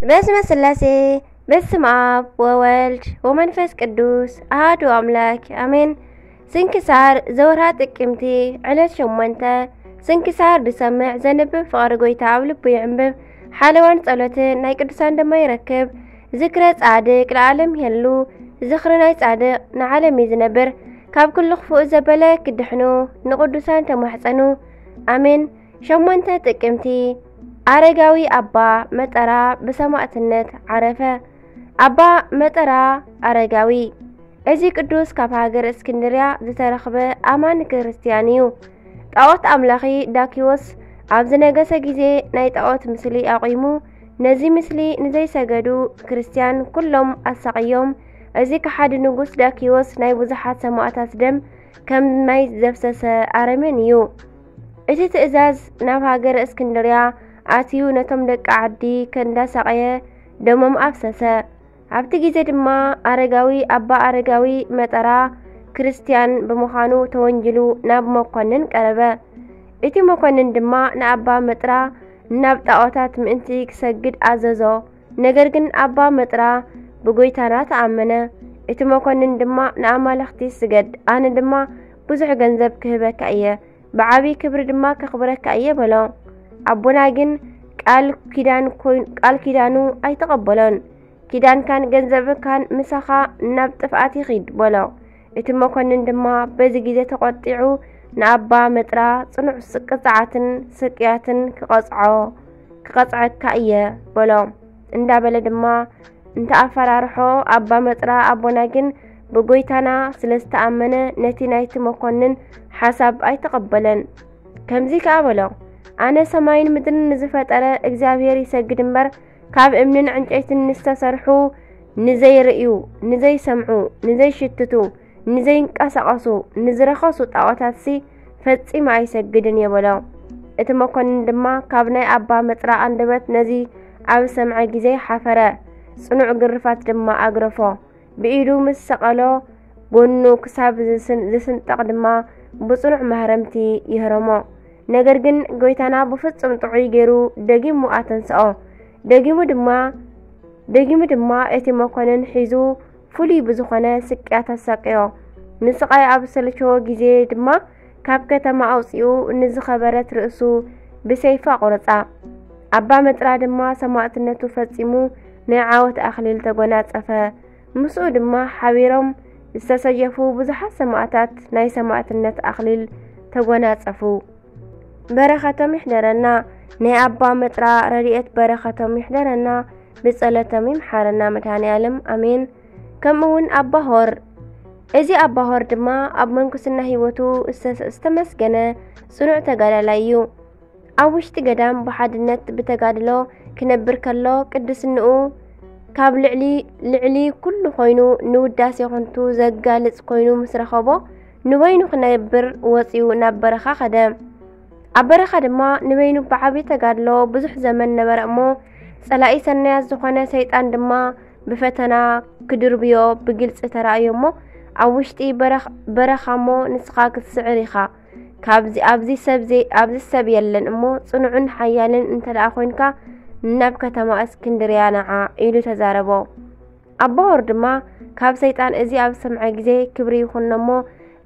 بسم الثلاثي بسم آب وولد ومنفس قدوس أحد أملاك آمين. سنكسار زورها تكمتي على شمونتا سنكسار بسمع زنب فقر قويتا عبلب يعنبب حالوان صلوتين ناي قدسان دما يركب ذكرى صادق العالم يلو ذكر ناي صادق نعالم يزنبر كاب كل خفوق زبلا كدحنو نقدسان تمحصنو آمين. شمونتا تكمتي አረጋዊ አባ መጠራ በሰማዕትነት ዓረፈ። አባ መጠራ አረጋዊ እዚ ቅዱስ ካብ ሃገር እስክንድርያ ዝተረኸበ ኣማን ክርስቲያን እዩ። ጣዖት ኣምላኺ ዳኪዎስ ኣብ ዝነገሰ ግዜ ናይ ጣዖት ምስሊ ኣቂሙ ነዚ ምስሊ ንዘይሰገዱ ክርስቲያን ኩሎም ኣሳቅዮም። እዚ ከሓዲ ንጉስ ዳኪዎስ ናይ ብዙሓት ሰማዕታት ደም ከም ማይ ዘፍሰሰ ኣረመን እዩ። እቲ ትእዛዝ ናብ ሃገር እስክንድርያ አትዩ ነቶም ደቂ ዓዲ ከንዳ ሳቀየ ደሞም ኣፍሰሰ። ኣብቲ ግዜ ድማ አረጋዊ ኣባ አረጋዊ መጠራ ክርስቲያን ብምዃኑ ተወንጅሉ ናብ መኮንን ቀረበ። እቲ መኮንን ድማ ንኣባ መጥራ ናብ ጣዖታት ምእንቲ ክሰግድ ኣዘዞ። ነገር ግን ኣባ መጥራ ብጎይታና ተኣመነ። እቲ መኮንን ድማ ንኣማልኽቲ ስገድ፣ ኣነ ድማ ብዙሕ ገንዘብ ክህበካ እየ፣ ብዓብዪ ክብሪ ድማ ከኽብረካ እየ በሎ። ኣቦና ግን ቃል ኪዳኑ ኣይተቐበሎን። ኪዳንካን ገንዘብካን ምሳኻ ናብ ጥፍኣት ይኺድ በሎ። እቲ መኮንን ድማ በዚ ግዜ ተቆጢዑ ንኣባ መጥራ ጽኑዕ ቅፅዓትን ስቅያትን ክቐፅዐካ እየ በሎ። እንዳበለ ድማ እንተኣፈራርሖ ኣባ መጥራ ኣቦና ግን ብጎይታና ስለዝተኣመነ ነቲ ናይቲ መኮንን ሓሳብ ኣይተቐበለን። ከምዚ ከዓ በሎ፣ ኣነ ሰማይን ምድርን ንዝፈጠረ እግዚአብሔር ይሰግድ እምበር ካብ እምንን ዕንጨይትን ዝተሰርሑ ንዘይርእዩ፣ ንዘይሰምዑ፣ ንዘይሽትቱ፣ ንዘይንቀሳቐሱ ንዝረኸሱ ጣዖታትሲ ፈጺሙ ኣይሰግድን የበሎ። እቲ መኮንን ድማ ካብ ናይ ኣባ መጥራ አንደበት ነዚ ኣብ ሰምዐ ግዜ ሓፈረ። ጽኑዕ ግርፋት ድማ ኣግረፎ። ብኢዱ ምስ ሰቐሎ ጎኑ ክሳብ ዝስንጠቕ ድማ ብጽኑዕ ማህረምቲ ይህረሞ። ነገር ግን ጎይታና ብፍጹም ጥዑይ ገይሩ ደጊሙ ኣተንስኦ። ደጊሙ ድማ እቲ መኮንን ሒዙ ፍሉይ ብዝኾነ ስቅያት ኣሳቅዮ። ንስቃይ ኣብ ሰለቸዎ ግዜ ድማ ካብ ከተማ ኣውፂኡ ንዝኸበረት ርእሱ ብሰይፋ ቁረፃ። ኣባ መጥራ ድማ ሰማዕትነቱ ፈጺሙ ናይ ዓወት ኣኽሊል ተጎናጸፈ። ምስኡ ድማ ሓቢሮም ዝተሰየፉ ብዙሓት ሰማዕታት ናይ ሰማዕትነት ኣኽሊል ተጎናጸፉ። በረኸቶም ይሕደረና። ናይ ኣባ መጥራ ረድኤት በረኸቶም ይሕደረና። ብጸሎቶም ይምሓረና መድኃኔዓለም ኣሜን። ከምኡውን ኣባ ሆር፣ እዚ ኣባ ሆር ድማ ኣብ መንኩስና ህይወቱ ዝተመስገነ ጽኑዕ ተጋዳላይ እዩ። ኣብ ውሽጢ ገዳም ብሓድነት ብተጋድሎ ክነብር ከሎ ቅድስንኡ ካብ ልዕሊ ኩሉ ኮይኑ ንውዳሴ ኹንቱ ዘጋልጽ ኮይኑ ምስ ረኸቦ ንበይኑ ክነብር ወፂኡ ናብ በረኻ ኸደ። ኣብ በረኻ ድማ ንበይኑ ብዓብዪ ተጋድሎ ብዙሕ ዘመን ነበረ እሞ ጸላኢ ሰናያት ዝኾነ ሰይጣን ድማ ብፈተና ክድርብዮ ብግልፂ ተራእዮ እሞ ኣብ ውሽጢ በረኻ እሞ ንስኻ ክትስዕር ኢኻ፣ ኣብዚ ሰብ የለን እሞ ጽኑዕን ሓያልን እንተደኣ ኮይንካ ናብ ከተማ እስክንድርያ ነዓ ኢሉ ተዛረቦ። ኣባ ሆር ድማ ካብ ሰይጣን እዚ ኣብ ሰምዐ ግዜ ክብሪ ይኹን እሞ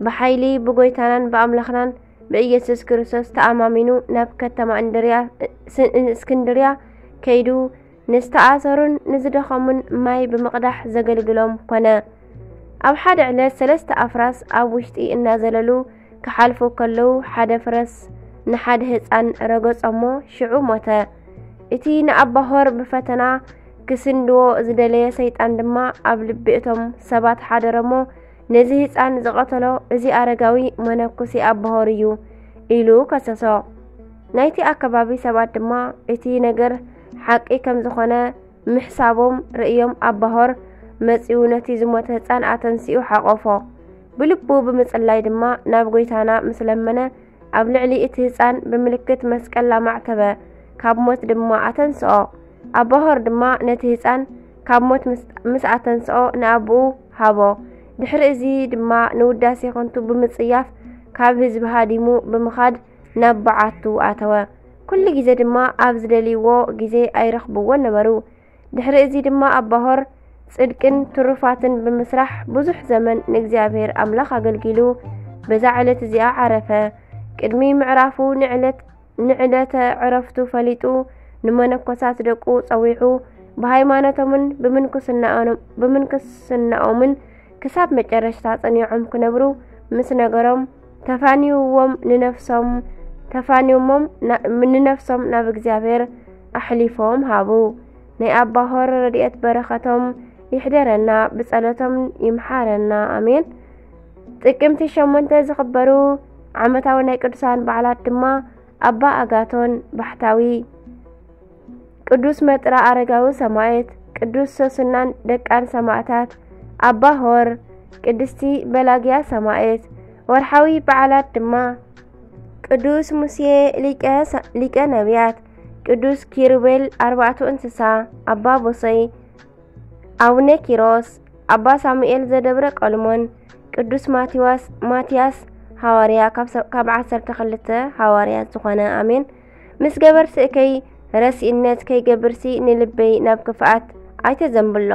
ብሓይሊ ብጎይታናን ብኣምላኽናን በኢየሱስ ክርስቶስ ተኣማሚኑ ናብ ከተማ እስክንድርያ ከይዱ ንዝተኣሰሩን ንዝደኸሙን ማይ ብምቕዳሕ ዘገልግሎም ኮነ። ኣብ ሓደ ዕለት 3 ኣፍራስ ኣብ ውሽጢ እናዘለሉ ክሓልፉ ከለዉ ሓደ ፈረስ ንሓደ ህፃን ረገጾሞ ሽዑ ሞተ። እቲ ንኣባ ሆር ብፈተና ክስንድዎ ዝደለየ ሰይጣን ድማ ኣብ ልቢ እቶም ሰባት ሓደረሞ። ነዚ ህፃን ዝቐተሎ እዚ ኣረጋዊ መነኩሴ ኣባ ሆር እዩ ኢሉ ከሰሶ። ናይቲ ኣከባቢ ሰባት ድማ እቲ ነገር ሓቂ ከም ዝኾነ ምሕሳቦም ርእዮም ኣባ ሆር መጺኡ ነቲ ዝሞተ ህፃን ኣተንሲኡ ሓቆፎ። ብልቡ ብምጽላይ ድማ ናብ ጎይታና ምስ ለመነ ኣብ ልዕሊ እቲ ህፃን ብምልክት መስቀል ላማዕተበ። ካብ ሞት ድማ ኣተንስኦ። ኣባ ሆር ድማ ነቲ ህፃን ካብ ሞት ምስ ኣተንስኦ ንኣቡኡ ሃቦ። ድሕሪ እዚ ድማ ንውዳሴ ኹንቱ ብምጽያፍ ካብ ህዝቢ ሃዲሙ ብምኻድ ናብ በዓቱ ኣተወ። ኩሉ ግዜ ድማ ኣብ ዝደልይዎ ግዜ ኣይረኽብዎን ነበሩ። ድሕሪ እዚ ድማ ኣባሆር ጽድቅን ትሩፋትን ብምስራሕ ብዙሕ ዘመን ንእግዚአብሔር ኣምላኽ ኣገልጊሉ በዛ ዕለት እዚኣ ዓረፈ። ቅድሚ ምዕራፉ ንዕለተ ዕረፍቱ ፈሊጡ ንመነኮሳት ደቁ ጸዊዑ ብሃይማኖቶምን ብምንኩስናኦምን ክሳብ መጨረሻ ጸኒዖም ክነብሩ ምስ ነገሮም ንነፍሶም ናብ እግዚአብሔር ኣሕሊፎም ሃቡ። ናይ ኣባሆር ረድኤት በረኸቶም ይሕደረና ብጸሎቶም ይምሓረና አሜን። ጥቅምቲ 8 ዝኽበሩ ዓመታዊ ናይ ቅዱሳን በዓላት ድማ ኣባ ኣጋቶን ባሕታዊ፣ ቅዱስ መጥራ አረጋዊ ሰማዕት፣ ቅዱስ ሶስናን ደቃን ሰማዕታት፣ ኣባ ሆር፣ ቅድስቲ በላግያ ሰማዕት። ወርሓዊ በዓላት ድማ ቅዱስ ሙሴ ሊቀ ነቢያት፣ ቅዱስ ኪሩቤል ኣርባዕቱ እንስሳ፣ ኣባ ቦሰይ፣ አቡነ ኪሮስ፣ ኣባ ሳሙኤል ዘደብረ ቀልሞን፣ ቅዱስ ማቲያስ ሐዋርያ ካብ 12 ሐዋርያት ዝኾነ አሜን። ምስ ገበርሲ እከይ ረሲእነት ከይገብርሲ ንልበይ ናብ ክፍኣት ኣይተዘንብሎ።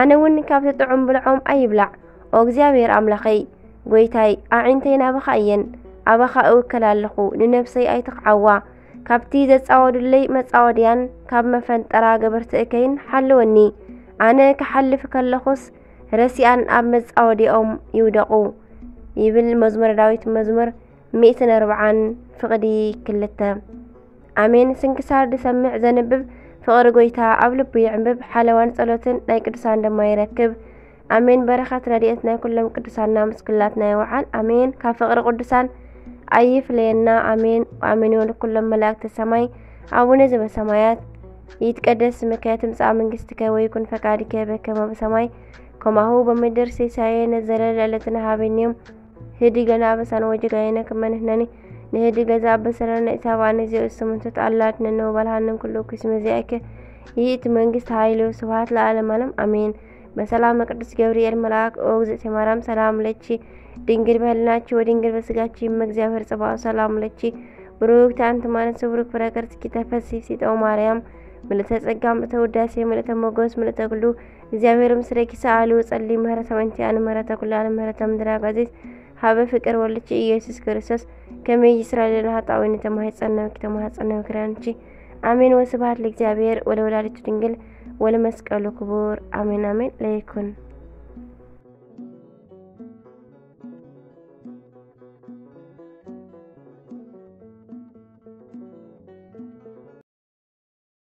ኣነ እውን ካብ ጥዑም ብልዖም ኣይብላዕ። ኦ እግዚአብሔር ኣምላኸይ ጎይታይ ኣዒንተይ ናበኻ እየን። ኣባኻ እውከል ኣለኹ ንነፍሰይ ኣይትኽዓዋ። ካብቲ ዘጻወዱለይ መጻወድያን ካብ መፈንጠራ ገበርቲ እከይን ሓልወኒ። ኣነ ክሓልፍ ከለኹስ ረሲኣን ኣብ መጻወዲኦም ይውደቑ ይብል መዝሙረ ዳዊት መዝሙር 140 ፍቕዲ 2 አሜን። ስንክሳር ድሰምዕ ዘንብብ ፍቕሪ ጎይታ ኣብ ልቡ ይዕንብብ። ሓለዋን ጸሎትን ናይ ቅዱሳን ድማ ይረክብ አሜን። በረኸት ረድኤት ናይ ኩሎም ቅዱሳንና ምስክላት ናይ ወዓል አሜን። ካብ ፍቕሪ ቅዱሳን ኣይፍለየና አሜን። አሜን ይሁን ኩሎም መላእክት ሰማይ አቡነ ዘበሰማያት ይትቀደስ ስምከ ትምጻእ መንግሥትከ ወይኩን ፈቃድከ በከመ በሰማይ ከማሁ በምድር ሲሳየነ ዘለለ ዕለትነ ሀበነ ህድግ ለነ አበሳነ ወጌጋየነ ከመ ንሕነኒ ንህድግ ገዛ አበሰለነ ኢታብአነ ዘእስሙንተ አላት ነነው ባልሃንን ኩሉ ኩስ መዚያከ ይእቲ መንግስት ኃይሉ ስብሐት ለዓለም ዓለም አሜን። በሰላም ቅዱስ ገብርኤል መልአክ ኦ እግዝእትየ ማርያም ሰላም ለኪ ድንግል በህሊናኪ ወድንግል በስጋኪ እመእግዚአብሔር ጽባኦ ሰላም ለኪ ብሩክት አንቲ እምአንስት ብሩክ ፍሬ ከርሥኪ ተፈሥሒ ፍሥሕት ማርያም ምልዕተ ጸጋ ምልዕተ ውዳሴ ምልዕተ ሞገስ ምልዕተ ኩሉ እግዚአብሔር ምስሌኪ ሰአሉ ጸሊ ምህረተ ወንቲአን ምህረተ ኩሉ ዓለም ምህረተ ምድራ ጋዜት ሀበ ፍቅር ወልቺ ኢየሱስ ክርስቶስ ከመይ እስራኤልና ኃጣውኢነ ተማኅፀነ ክራንቺ አሜን። ወስብሐት ለእግዚአብሔር ወለወላዲቱ ድንግል ወለመስቀሉ ክቡር አሜን አሜን። ለይኩን